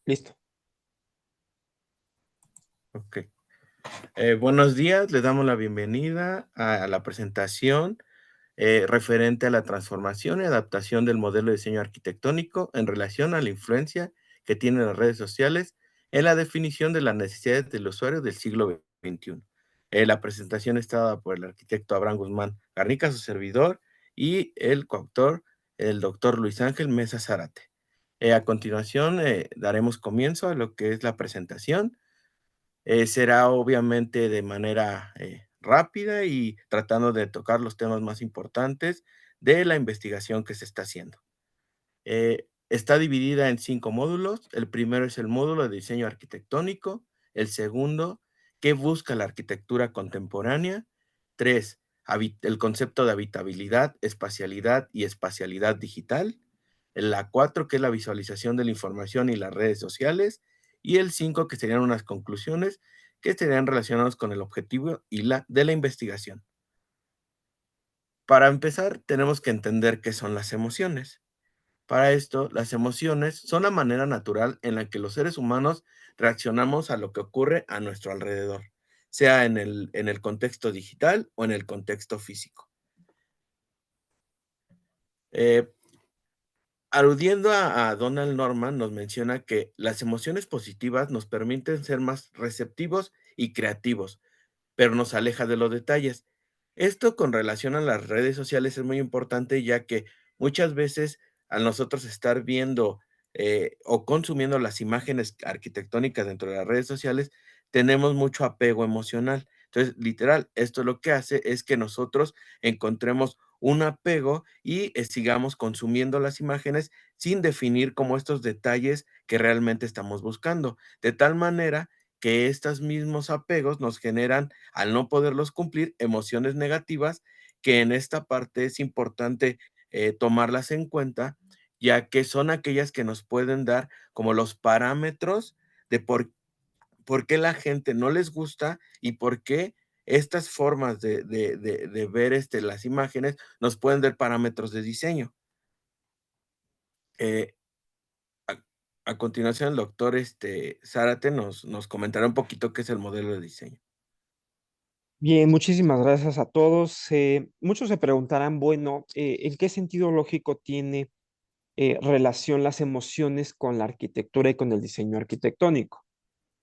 Listo. Ok. Buenos días, les damos la bienvenida a la presentación referente a la transformación y adaptación del modelo de diseño arquitectónico en relación a la influencia que tienen las redes sociales en la definición de las necesidades del usuario del siglo XXI. La presentación está dada por el arquitecto Abraham Guzmán Garnica, su servidor, y el coautor, el doctor Luis Ángel Mesa Zárate. A continuación, daremos comienzo a lo que es la presentación. Será obviamente de manera rápida y tratando de tocar los temas más importantes de la investigación que se está haciendo. Está dividida en 5 módulos. El primero es el módulo de diseño arquitectónico. El segundo, ¿qué busca la arquitectura contemporánea? 3, el concepto de habitabilidad, espacialidad y espacialidad digital. La 4, que es la visualización de la información y las redes sociales. Y el 5, que serían unas conclusiones que estarían relacionadas con el objetivo y de la investigación. Para empezar, tenemos que entender qué son las emociones. Para esto, las emociones son la manera natural en la que los seres humanos reaccionamos a lo que ocurre a nuestro alrededor, sea en el contexto digital o en el contexto físico. Eh, Aludiendo a Donald Norman, nos menciona que las emociones positivas nos permiten ser más receptivos y creativos, pero nos aleja de los detalles. Esto con relación a las redes sociales es muy importante, ya que muchas veces al nosotros estar viendo o consumiendo las imágenes arquitectónicas dentro de las redes sociales, tenemos mucho apego emocional. Entonces, literal, esto lo que hace es que nosotros encontremos un apego y sigamos consumiendo las imágenes sin definir como estos detalles que realmente estamos buscando. De tal manera que estos mismos apegos nos generan, al no poderlos cumplir, emociones negativas, que en esta parte es importante tomarlas en cuenta, ya que son aquellas que nos pueden dar como los parámetros de por qué la gente no les gusta y por qué estas formas de ver las imágenes nos pueden dar parámetros de diseño. Eh, a, a continuación, el doctor Zárate nos comentará un poquito qué es el modelo de diseño. Bien, muchísimas gracias a todos. Muchos se preguntarán, bueno, ¿en qué sentido lógico tiene relación las emociones con la arquitectura y con el diseño arquitectónico?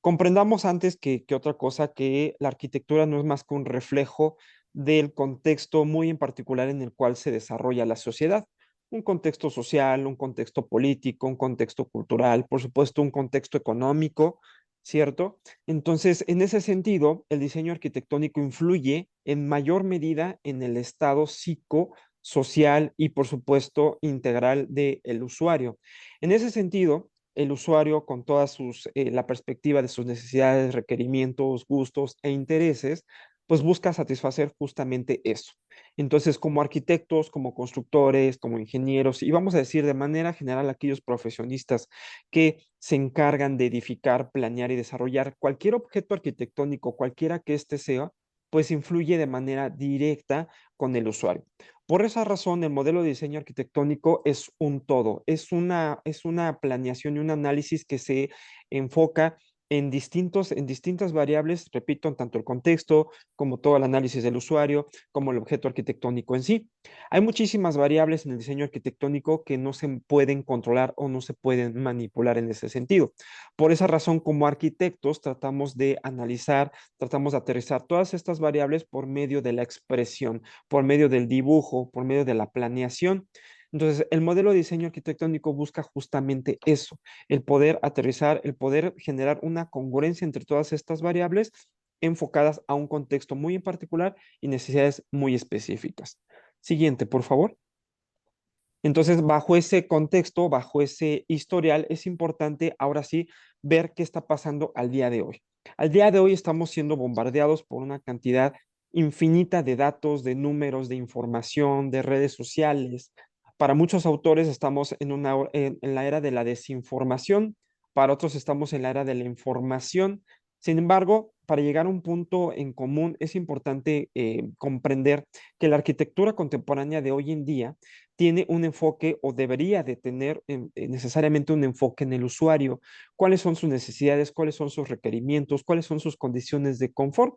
Comprendamos antes que otra cosa que la arquitectura no es más que un reflejo del contexto muy en particular en el cual se desarrolla la sociedad. Un contexto social, un contexto político, un contexto cultural, por supuesto, un contexto económico, ¿cierto? Entonces, en ese sentido, el diseño arquitectónico influye en mayor medida en el estado psicosocial y, por supuesto, integral del usuario. En ese sentido, el usuario con todas la perspectiva de sus necesidades, requerimientos, gustos e intereses, pues busca satisfacer justamente eso. Entonces, como arquitectos, como constructores, como ingenieros, y vamos a decir de manera general aquellos profesionistas que se encargan de edificar, planear y desarrollar cualquier objeto arquitectónico, cualquiera que éste sea, pues influye de manera directa con el usuario. Por esa razón, el modelo de diseño arquitectónico es un todo, es una planeación y un análisis que se enfoca en distintas variables, repito, en tanto el contexto como todo el análisis del usuario, como el objeto arquitectónico en sí. Hay muchísimas variables en el diseño arquitectónico que no se pueden controlar o no se pueden manipular en ese sentido. Por esa razón, como arquitectos, tratamos de analizar, tratamos de aterrizar todas estas variables por medio de la expresión, por medio del dibujo, por medio de la planeación. Entonces, el modelo de diseño arquitectónico busca justamente eso, el poder aterrizar, el poder generar una congruencia entre todas estas variables enfocadas a un contexto muy en particular y necesidades muy específicas. Siguiente, por favor. Entonces, bajo ese contexto, bajo ese historial, es importante ahora sí ver qué está pasando al día de hoy. Al día de hoy estamos siendo bombardeados por una cantidad infinita de datos, de números, de información, de redes sociales. Para muchos autores estamos en la era de la desinformación, para otros estamos en la era de la información. Sin embargo, para llegar a un punto en común, es importante comprender que la arquitectura contemporánea de hoy en día tiene un enfoque o debería de tener necesariamente un enfoque en el usuario. ¿Cuáles son sus necesidades? ¿Cuáles son sus requerimientos? ¿Cuáles son sus condiciones de confort?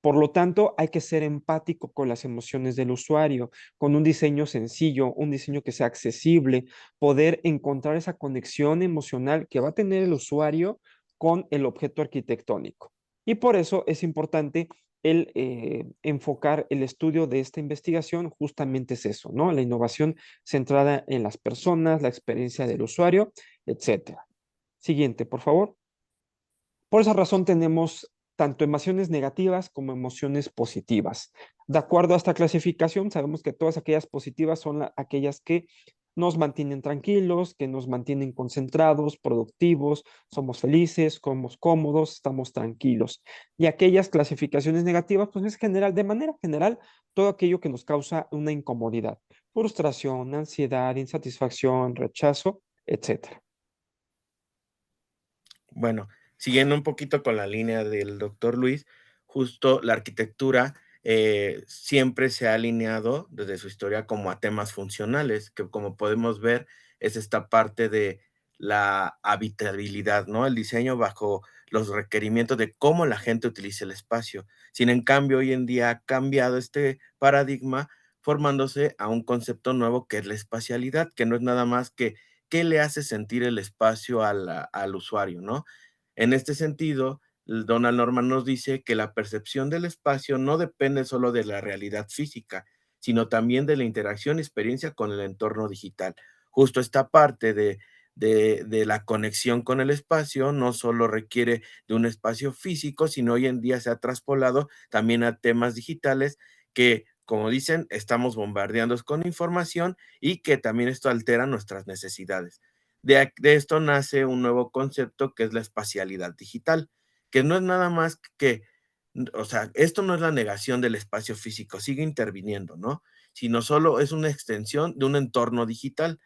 Por lo tanto, hay que ser empático con las emociones del usuario, con un diseño sencillo, un diseño que sea accesible, poder encontrar esa conexión emocional que va a tener el usuario con el objeto arquitectónico. Y por eso es importante el enfocar el estudio de esta investigación, justamente es eso, ¿no? La innovación centrada en las personas, la experiencia del usuario, etcétera. Siguiente, por favor. Por esa razón tenemos tanto emociones negativas como emociones positivas. De acuerdo a esta clasificación, sabemos que todas aquellas positivas son aquellas que nos mantienen tranquilos, que nos mantienen concentrados, productivos, somos felices, somos cómodos, estamos tranquilos. Y aquellas clasificaciones negativas, pues es general, de manera general, todo aquello que nos causa una incomodidad, frustración, ansiedad, insatisfacción, rechazo, etcétera. Bueno, siguiendo un poquito con la línea del doctor Luis, justo la arquitectura siempre se ha alineado desde su historia como a temas funcionales, que como podemos ver es esta parte de la habitabilidad, ¿no? El diseño bajo los requerimientos de cómo la gente utiliza el espacio. Sin en cambio, hoy en día ha cambiado este paradigma formándose a un concepto nuevo que es la espacialidad, que no es nada más que qué le hace sentir el espacio al usuario, ¿no? En este sentido, Donald Norman nos dice que la percepción del espacio no depende solo de la realidad física, sino también de la interacción y experiencia con el entorno digital. Justo esta parte de la conexión con el espacio no solo requiere de un espacio físico, sino hoy en día se ha traspolado también a temas digitales que, como dicen, estamos bombardeando con información y que también esto altera nuestras necesidades. De esto nace un nuevo concepto que es la espacialidad digital, que no es nada más que, o sea, esto no es la negación del espacio físico, sigue interviniendo, ¿no? Sino solo es una extensión de un entorno digital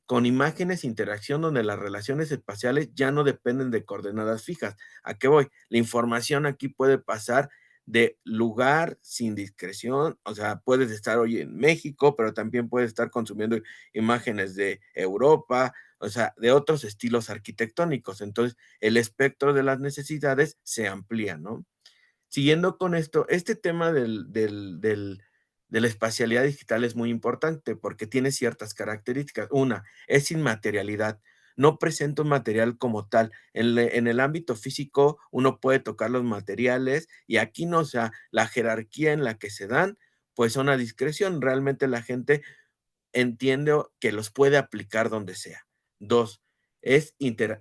con imágenes e interacción donde las relaciones espaciales ya no dependen de coordenadas fijas. ¿A qué voy? La información aquí puede pasar de lugar sin discreción, o sea, puedes estar hoy en México, pero también puedes estar consumiendo imágenes de Europa, o sea, de otros estilos arquitectónicos. Entonces, el espectro de las necesidades se amplía, ¿no? Siguiendo con esto, este tema de la espacialidad digital es muy importante porque tiene ciertas características. Una, es inmaterialidad. No presenta un material como tal. En el ámbito físico uno puede tocar los materiales y aquí no, o sea, la jerarquía en la que se dan, pues son a discreción. Realmente la gente entiende que los puede aplicar donde sea. Dos,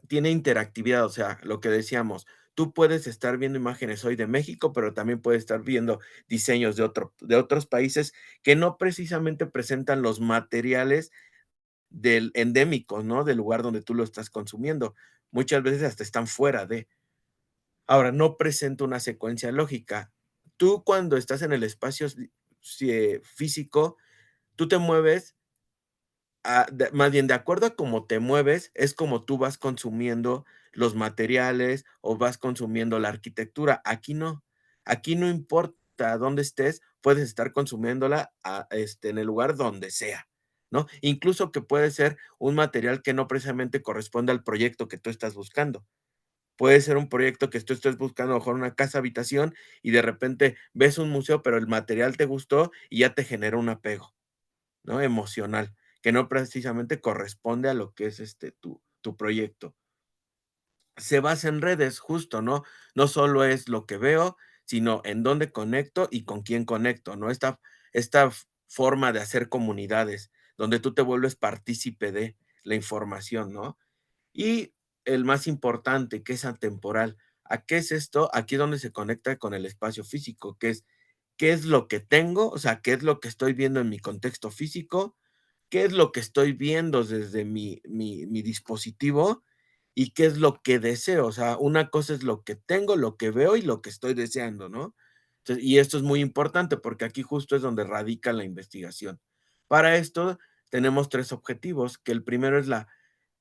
tiene interactividad, o sea, lo que decíamos, tú puedes estar viendo imágenes hoy de México, pero también puedes estar viendo diseños de otros países que no precisamente presentan los materiales del endémico, ¿no? Del lugar donde tú lo estás consumiendo. Muchas veces hasta están fuera de. Ahora, no presenta una secuencia lógica. Tú cuando estás en el espacio físico, tú te mueves más bien, de acuerdo a cómo te mueves, es como tú vas consumiendo los materiales o vas consumiendo la arquitectura. Aquí no. Aquí no importa dónde estés, puedes estar consumiéndola en el lugar donde sea, ¿no? Incluso que puede ser un material que no precisamente corresponde al proyecto que tú estás buscando. Puede ser un proyecto que tú estés buscando, a lo mejor una casa habitación, y de repente ves un museo, pero el material te gustó y ya te genera un apego. ¿No? Emocional, que no precisamente corresponde a lo que es, tu proyecto. Se basa en redes, justo, ¿no? No solo es lo que veo, sino en dónde conecto y con quién conecto, ¿no? Esta forma de hacer comunidades, donde tú te vuelves partícipe de la información, ¿no? Y el más importante, que es atemporal. ¿A qué es esto? Aquí es donde se conecta con el espacio físico, que es, ¿qué es lo que tengo? O sea, ¿qué es lo que estoy viendo en mi contexto físico? ¿Qué es lo que estoy viendo desde mi dispositivo? ¿Y qué es lo que deseo? O sea, una cosa es lo que tengo, lo que veo y lo que estoy deseando, ¿no? Entonces, y esto es muy importante porque aquí justo es donde radica la investigación. Para esto tenemos 3 objetivos, que el primero es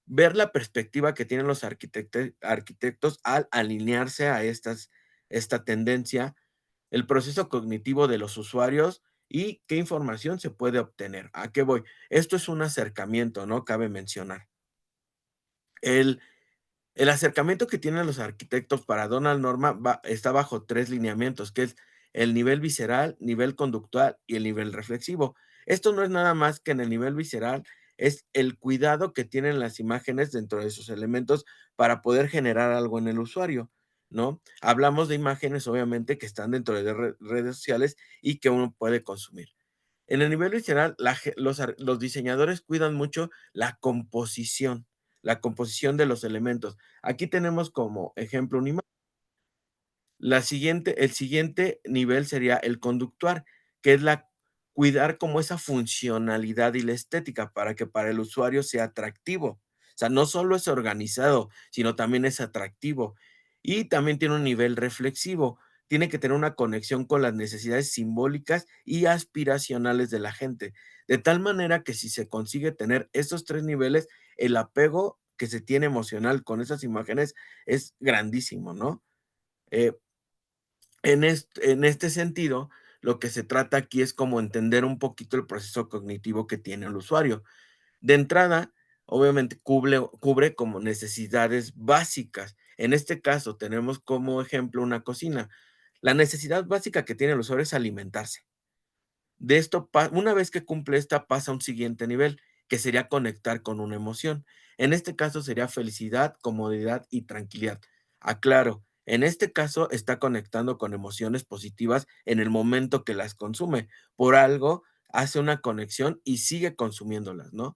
ver la perspectiva que tienen los arquitectos al alinearse a esta tendencia, el proceso cognitivo de los usuarios y qué información se puede obtener. ¿A qué voy? Esto es un acercamiento, ¿no? Cabe mencionar. El, el acercamiento que tienen los arquitectos para Donald Norman está bajo tres lineamientos, que es el nivel visceral, nivel conductual y el nivel reflexivo. Esto no es nada más que en el nivel visceral, es el cuidado que tienen las imágenes dentro de sus elementos para poder generar algo en el usuario, ¿no? Hablamos de imágenes, obviamente, que están dentro de redes sociales y que uno puede consumir. En el nivel visceral, los diseñadores cuidan mucho la composición de los elementos. Aquí tenemos como ejemplo una imagen. El siguiente nivel sería el conductuar, que es la cuidar como esa funcionalidad y la estética para que para el usuario sea atractivo. O sea, no solo es organizado, sino también es atractivo. Y también tiene un nivel reflexivo. Tiene que tener una conexión con las necesidades simbólicas y aspiracionales de la gente. De tal manera que si se consigue tener estos tres niveles, el apego que se tiene emocional con esas imágenes es grandísimo, ¿no? Eh, en este sentido, lo que se trata aquí es como entender un poquito el proceso cognitivo que tiene el usuario. De entrada, obviamente cubre como necesidades básicas. En este caso, tenemos como ejemplo una cocina. La necesidad básica que tiene el usuario es alimentarse. De esto, una vez que cumple esta, pasa a un siguiente nivel, que sería conectar con una emoción. En este caso sería felicidad, comodidad y tranquilidad. Aclaro, en este caso está conectando con emociones positivas en el momento que las consume. Por algo hace una conexión y sigue consumiéndolas, ¿no?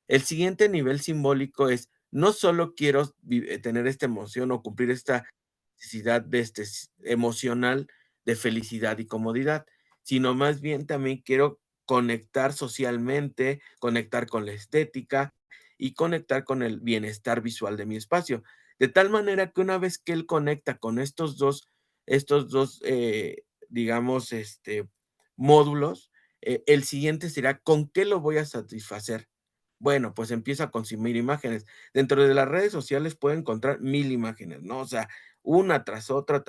El siguiente nivel simbólico es, no solo quiero tener esta emoción o cumplir esta necesidad de emocional de felicidad y comodidad, sino más bien también quiero conectar socialmente, conectar con la estética y conectar con el bienestar visual de mi espacio. De tal manera que una vez que él conecta con estos dos, digamos, módulos, el siguiente será, ¿con qué lo voy a satisfacer? Bueno, pues empieza a consumir imágenes. Dentro de las redes sociales puede encontrar 1000 imágenes, ¿no? O sea, una tras otra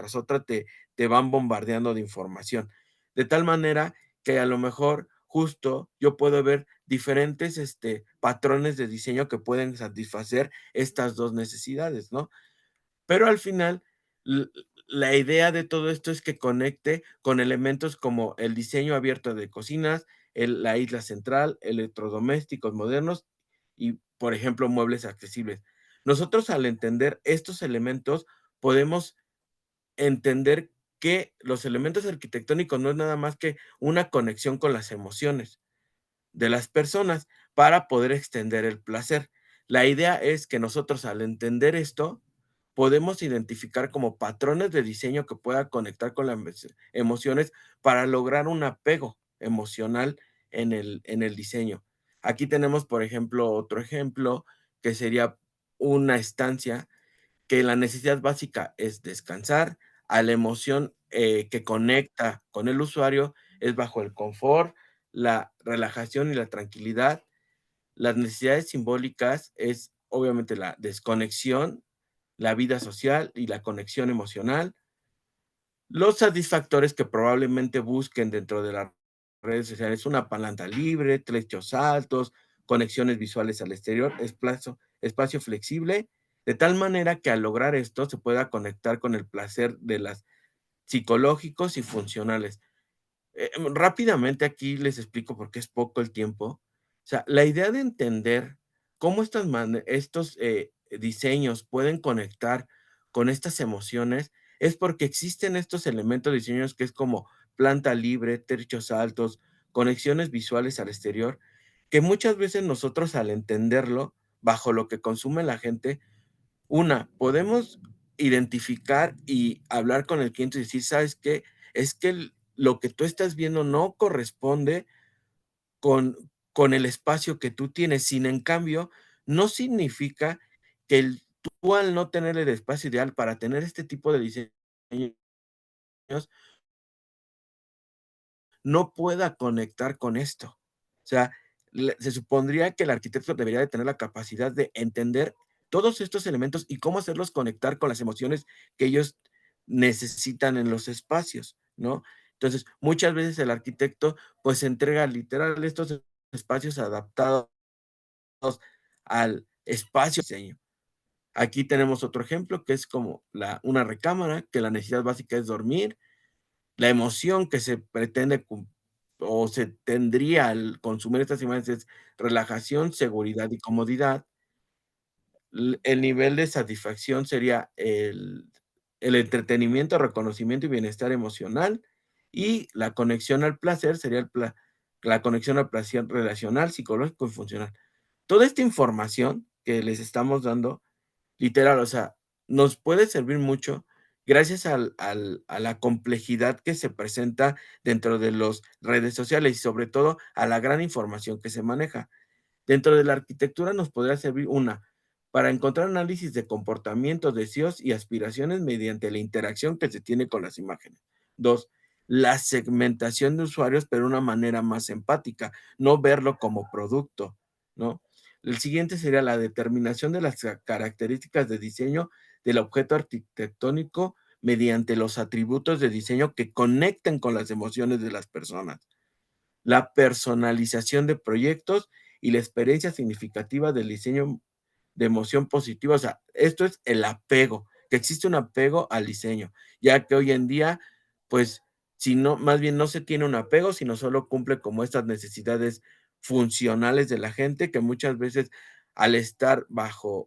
te van bombardeando de información. De tal manera que a lo mejor justo yo puedo ver diferentes, patrones de diseño que pueden satisfacer estas 2 necesidades, ¿no? Pero al final, l la idea de todo esto es que conecte con elementos como el diseño abierto de cocinas, la isla central, electrodomésticos modernos y, por ejemplo, muebles accesibles. Nosotros, al entender estos elementos, podemos entender que los elementos arquitectónicos no es nada más que una conexión con las emociones de las personas para poder extender el placer. La idea es que nosotros, al entender esto, podemos identificar como patrones de diseño que pueda conectar con las emociones para lograr un apego emocional en el diseño. Aquí tenemos, por ejemplo, otro ejemplo que sería una estancia que la necesidad básica es descansar, a la emoción, que conecta con el usuario es bajo el confort, la relajación y la tranquilidad. Las necesidades simbólicas es, obviamente, la desconexión, la vida social y la conexión emocional. Los satisfactores que probablemente busquen dentro de las redes sociales, una palanca libre, techos altos, conexiones visuales al exterior, espacio flexible, de tal manera que al lograr esto se pueda conectar con el placer de las psicológicos y funcionales. Rápidamente aquí les explico porque es poco el tiempo. O sea, la idea de entender cómo estos diseños pueden conectar con estas emociones es porque existen estos elementos de diseños que es como planta libre, techos altos, conexiones visuales al exterior, que muchas veces nosotros al entenderlo, bajo lo que consume la gente, podemos identificar y hablar con el cliente y decir, ¿sabes qué? Es que lo que tú estás viendo no corresponde con el espacio que tú tienes. Sin en cambio, no significa que tú al no tener el espacio ideal para tener este tipo de diseños, no pueda conectar con esto. O sea, se supondría que el arquitecto debería de tener la capacidad de entender todos estos elementos y cómo hacerlos conectar con las emociones que ellos necesitan en los espacios, ¿no? Entonces, muchas veces el arquitecto, pues, entrega literal estos espacios adaptados al espacio de diseño. Aquí tenemos otro ejemplo, que es como una recámara, que la necesidad básica es dormir. La emoción que se pretende o se tendría al consumir estas imágenes es relajación, seguridad y comodidad. El nivel de satisfacción sería el entretenimiento, reconocimiento y bienestar emocional, y la conexión al placer sería la conexión al placer relacional, psicológico y funcional. Toda esta información que les estamos dando, literal, o sea, nos puede servir mucho gracias a la complejidad que se presenta dentro de las redes sociales y sobre todo a la gran información que se maneja. Dentro de la arquitectura nos podría servir para encontrar análisis de comportamientos, deseos y aspiraciones mediante la interacción que se tiene con las imágenes. Dos, la segmentación de usuarios, pero de una manera más empática, no verlo como producto, ¿no? El siguiente sería la determinación de las características de diseño del objeto arquitectónico mediante los atributos de diseño que conecten con las emociones de las personas. La personalización de proyectos y la experiencia significativa del diseño de emoción positiva. O sea, esto es el apego, que existe un apego al diseño, ya que hoy en día, pues, si no, más bien no se tiene un apego, sino solo cumple como estas necesidades funcionales de la gente, que muchas veces al estar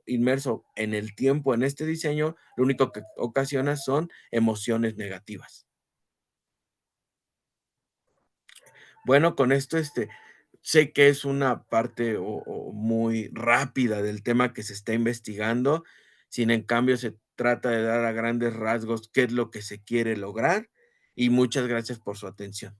inmerso en el tiempo en este diseño, lo único que ocasiona son emociones negativas. Bueno, con esto, sé que es una parte o muy rápida del tema que se está investigando, sin en cambio se trata de dar a grandes rasgos qué es lo que se quiere lograr, y muchas gracias por su atención.